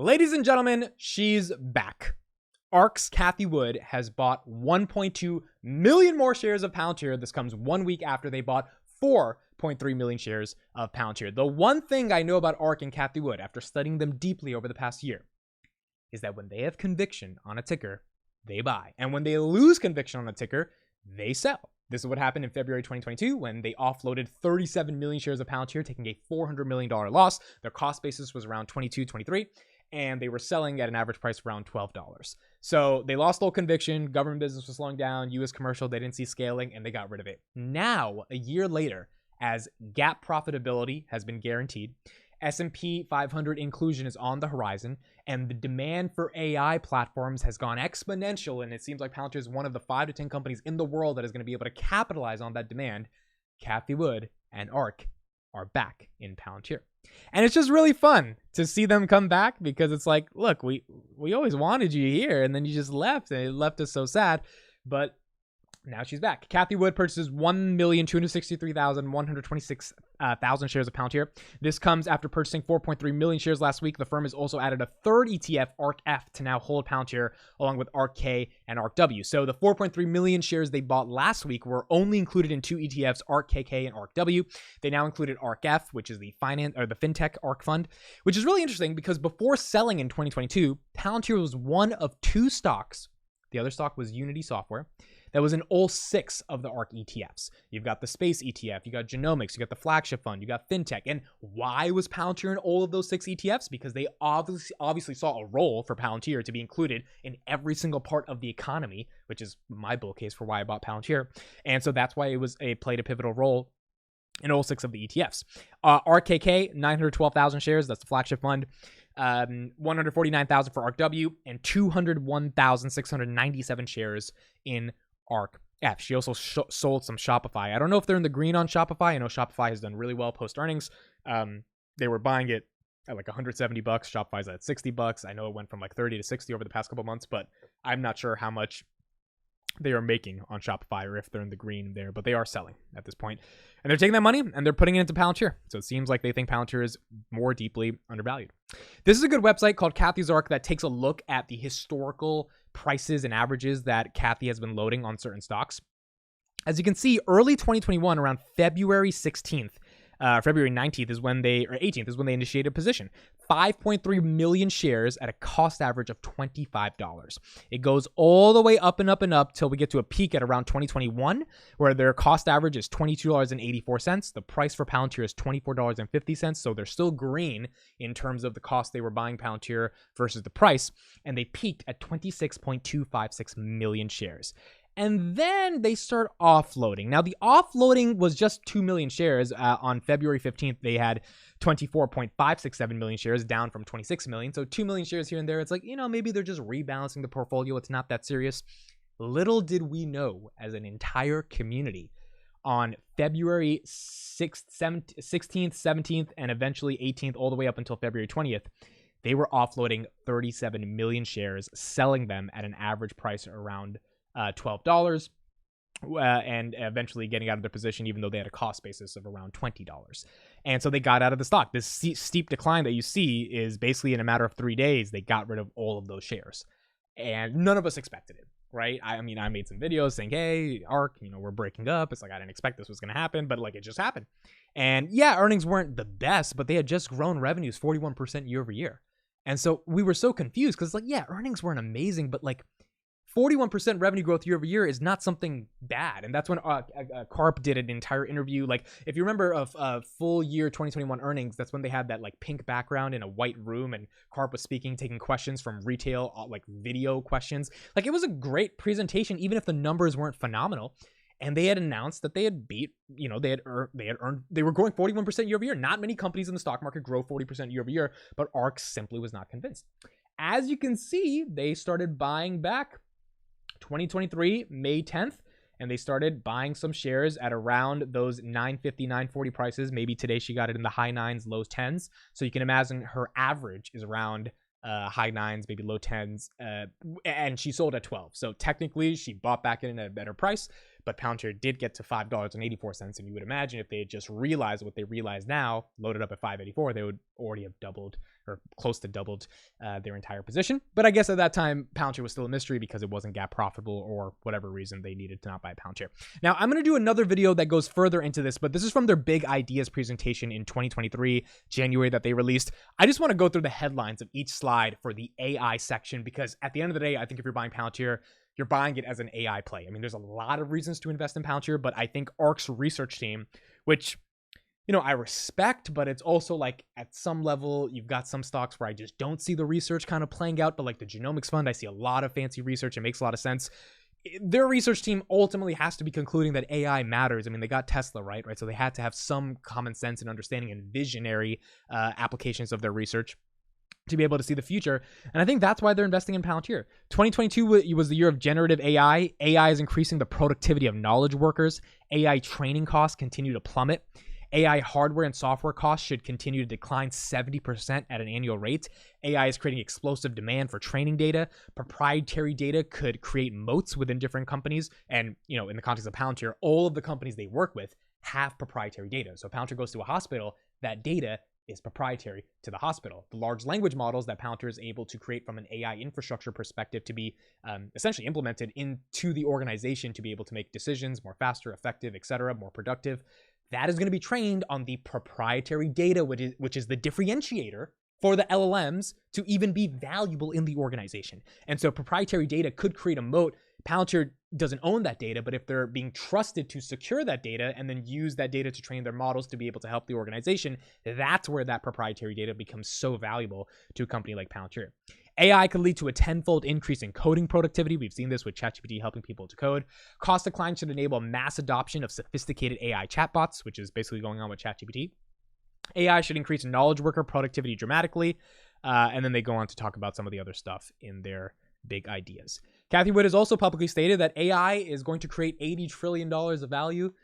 Ladies and gentlemen, she's back. Ark's Cathie Wood has bought 1.2 million more shares of Palantir. This comes 1 week after they bought 4.3 million shares of Palantir. The one thing I know about Ark and Cathie Wood, after studying them deeply over the past year, is that when they have conviction on a ticker, they buy. And when they lose conviction on a ticker, they sell. This is what happened in February 2022 when they offloaded 37 million shares of Palantir, taking a $400 million loss. Their cost basis was around 22, 23. And they were selling at an average price around $12. So they lost all conviction. Government business was slowing down. U.S. commercial, they didn't see scaling, and they got rid of it. Now, a year later, as GAAP profitability has been guaranteed, S&P 500 inclusion is on the horizon, and the demand for AI platforms has gone exponential, and it seems like Palantir is one of the 5 to 10 companies in the world that is going to be able to capitalize on that demand. Cathie Wood and Ark are back in Palantir. And it's just really fun to see them come back because it's like, look, we always wanted you here, and then you just left, and it left us so sad. But now she's back. Cathie Wood purchases 1,263,126 shares of Palantir. This comes after purchasing 4.3 million shares last week. The firm has also added a third ETF, Ark F, to now hold Palantir along with Ark K and Ark W. So the 4.3 million shares they bought last week were only included in 2 ETFs, Ark KK and Ark W. They now included Ark F, which is the fintech Ark fund, which is really interesting because before selling in 2022, Palantir was one of 2 stocks. The other stock was Unity Software. That was in all 6 of the Ark ETFs. You've got the space ETF, you got genomics, you got the flagship fund, you got fintech. And why was Palantir in all of those 6 ETFs? Because they obviously saw a role for Palantir to be included in every single part of the economy, which is my bull case for why I bought Palantir. And so that's why it played a pivotal role in all 6 of the ETFs. RKK, 912,000 shares. That's the flagship fund. 149,000 for Ark W, and 201,697 shares in Ark F. She also sold some Shopify. I don't know if they're in the green on Shopify. I know Shopify has done really well post earnings. They were buying it at like $170. Shopify's at $60. I know it went from like 30 to 60 over the past couple months, but I'm not sure how much they are making on Shopify or if they're in the green there, but they are selling at this point. And they're taking that money and they're putting it into Palantir. So it seems like they think Palantir is more deeply undervalued. This is a good website called Cathie's Ark that takes a look at the historical prices and averages that Cathie has been loading on certain stocks. As you can see, early 2021, around February 16th, February 19th is when or 18th is when they initiated a position. 5.3 million shares at a cost average of $25. It goes all the way up and up and up till we get to a peak at around 2021, where their cost average is $22.84. The price for Palantir is $24.50. So they're still green in terms of the cost they were buying Palantir versus the price. And they peaked at 26.256 million shares. And then they start offloading. Now, the offloading was just 2 million shares. On February 15th, they had 24.567 million shares, down from 26 million. So 2 million shares here and there. It's like, maybe they're just rebalancing the portfolio. It's not that serious. Little did we know as an entire community on February 6th, 16th, 17th, and eventually 18th, all the way up until February 20th, they were offloading 37 million shares, selling them at an average price around $12, and eventually getting out of their position, even though they had a cost basis of around $20. And so they got out of the stock. This steep decline that you see is basically in a matter of 3 days, they got rid of all of those shares. And none of us expected it, right? I mean, I made some videos saying, hey, Ark, we're breaking up. It's like, I didn't expect this was going to happen, but like it just happened. And yeah, earnings weren't the best, but they had just grown revenues 41% year over year. And so we were so confused because like, yeah, earnings weren't amazing, but like 41% revenue growth year over year is not something bad. And that's when Karp did an entire interview. Like, if you remember of full year 2021 earnings, that's when they had that like pink background in a white room and Karp was speaking, taking questions from retail, like video questions. Like, it was a great presentation, even if the numbers weren't phenomenal. And they had announced that they had beat, they were growing 41% year over year. Not many companies in the stock market grow 40% year over year, but Ark simply was not convinced. As you can see, they started buying back 2023, May 10th, and they started buying some shares at around those $9.50, $9.40 prices. Maybe today she got it in the high 9s, low 10s. So you can imagine her average is around high 9s, maybe low 10s, and she sold at 12. So technically she bought back in at a better price, but Palantir did get to $5.84. And you would imagine if they had just realized what they realize now, loaded up at 584, they would already have doubled or close to doubled their entire position. But I guess at that time, Palantir was still a mystery because it wasn't gap profitable or whatever reason they needed to not buy Palantir. Now, I'm going to do another video that goes further into this, but this is from their big ideas presentation in 2023, January, that they released. I just want to go through the headlines of each slide for the AI section, because at the end of the day, I think if you're buying Palantir, you're buying it as an AI play. I mean, there's a lot of reasons to invest in Palantir, but I think Ark's research team, which, you know, I respect, but it's also like at some level, you've got some stocks where I just don't see the research kind of playing out, but like the genomics fund, I see a lot of fancy research. It makes a lot of sense. Their research team ultimately has to be concluding that AI matters. I mean, they got Tesla, right? So they had to have some common sense and understanding and visionary applications of their research to be able to see the future. And I think that's why they're investing in Palantir. 2022 was the year of generative AI. AI is increasing the productivity of knowledge workers. AI training costs continue to plummet. AI hardware and software costs should continue to decline 70% at an annual rate. AI is creating explosive demand for training data. Proprietary data could create moats within different companies. And, you know, in the context of Palantir, all of the companies they work with have proprietary data. So Palantir goes to a hospital, that data is proprietary to the hospital. The large language models that Palantir is able to create from an AI infrastructure perspective to be essentially implemented into the organization to be able to make decisions more faster, effective, etc., more productive. That is going to be trained on the proprietary data, which is the differentiator for the LLMs to even be valuable in the organization. And so proprietary data could create a moat. Palantir doesn't own that data, but if they're being trusted to secure that data and then use that data to train their models to be able to help the organization, that's where that proprietary data becomes so valuable to a company like Palantir. AI could lead to a 10-fold increase in coding productivity. We've seen this with ChatGPT helping people to code. Cost decline should enable mass adoption of sophisticated AI chatbots, which is basically going on with ChatGPT. AI should increase knowledge worker productivity dramatically. And then they go on to talk about some of the other stuff in their big ideas. Cathie Wood has also publicly stated that AI is going to create $80 trillion of value.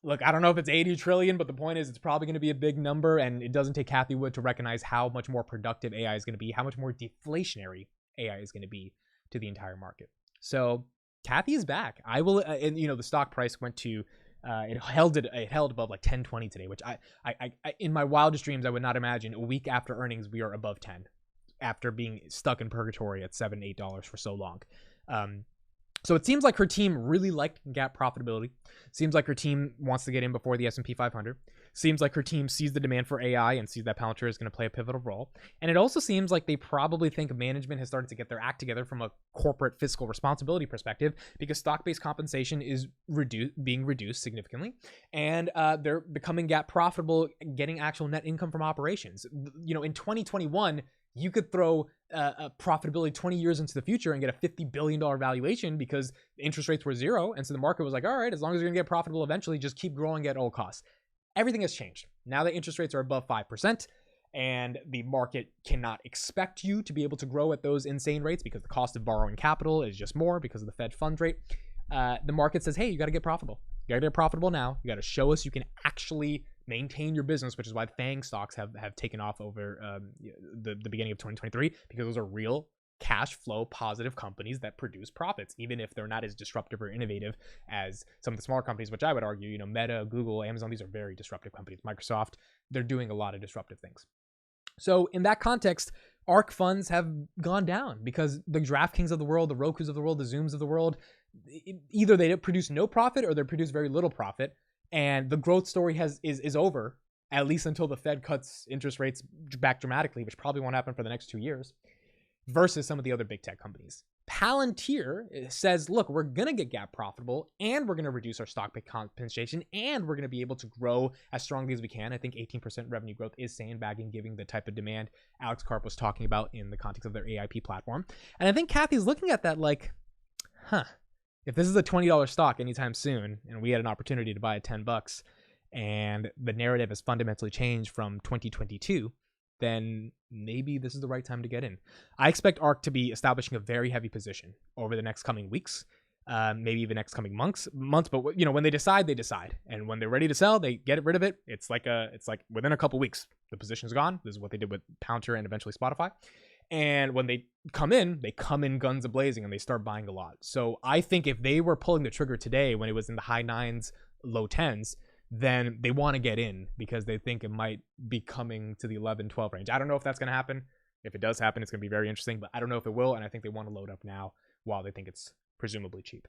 Look, I don't know if it's 80 trillion, but the point is it's probably going to be a big number, and it doesn't take Cathie Wood to recognize how much more productive AI is going to be, how much more deflationary AI is going to be to the entire market. So Cathie is back. I will, and you know, the stock price went to, it held above like 10.20 today, which I in my wildest dreams, I would not imagine a week after earnings, we are above 10 after being stuck in purgatory at $7, $8 for so long. So it seems like her team really liked gap profitability. Seems like her team wants to get in before the S&P 500. Seems like her team sees the demand for AI and sees that Palantir is going to play a pivotal role. And it also seems like they probably think management has started to get their act together from a corporate fiscal responsibility perspective, because stock-based compensation is being reduced significantly. And they're becoming gap profitable, getting actual net income from operations. You know, in 2021, you could throw profitability 20 years into the future and get a $50 billion valuation because interest rates were zero. And so the market was like, all right, as long as you're going to get profitable eventually, just keep growing at all costs. Everything has changed. Now that interest rates are above 5% and the market cannot expect you to be able to grow at those insane rates because the cost of borrowing capital is just more because of the Fed funds rate, the market says, hey, you got to get profitable. You got to get profitable now. You got to show us you can actually maintain your business, which is why FANG stocks have taken off over the beginning of 2023, because those are real cash flow positive companies that produce profits, even if they're not as disruptive or innovative as some of the smaller companies, which I would argue, you know, Meta, Google, Amazon, these are very disruptive companies. Microsoft, they're doing a lot of disruptive things. So in that context, ARK funds have gone down because the DraftKings of the world, the Rokus of the world, the Zooms of the world, either they produce no profit or they produce very little profit. And the growth story is over, at least until the Fed cuts interest rates back dramatically, which probably won't happen for the next 2 years, versus some of the other big tech companies. Palantir says, look, we're going to get gap profitable and we're going to reduce our stock-based compensation and we're going to be able to grow as strongly as we can. I think 18% revenue growth is sandbagging, given the type of demand Alex Karp was talking about in the context of their AIP platform. And I think Cathie's looking at that like, if this is a $20 stock anytime soon, and we had an opportunity to buy at $10, and the narrative has fundamentally changed from 2022, then maybe this is the right time to get in. I expect ARK to be establishing a very heavy position over the next coming weeks, maybe even next coming months. But you know, when they decide, and when they're ready to sell, they get rid of it. It's like within a couple weeks, the position's gone. This is what they did with Palantir and eventually Spotify. And when they come in guns a-blazing and they start buying a lot. So I think if they were pulling the trigger today when it was in the high 9s, low 10s, then they want to get in because they think it might be coming to the 11, 12 range. I don't know if that's going to happen. If it does happen, it's going to be very interesting, but I don't know if it will, and I think they want to load up now while they think it's presumably cheap.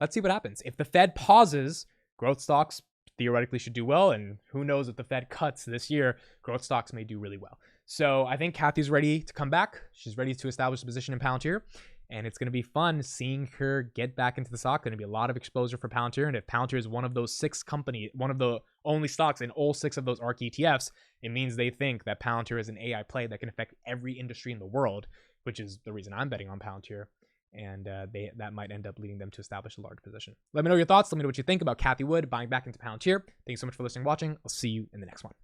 Let's see what happens. If the Fed pauses, growth stocks theoretically should do well, and who knows, if the Fed cuts this year, growth stocks may do really well. So I think Cathie's ready to come back. She's ready to establish a position in Palantir, and it's going to be fun seeing her get back into the stock. Going to be a lot of exposure for Palantir, and if Palantir is one of those 6 companies, one of the only stocks in all 6 of those ARK ETFs, it means they think that Palantir is an AI play that can affect every industry in the world, which is the reason I'm betting on Palantir. And that might end up leading them to establish a large position. Let me know your thoughts. Let me know what you think about Cathie Wood buying back into Palantir. Thanks so much for listening and watching. I'll see you in the next one.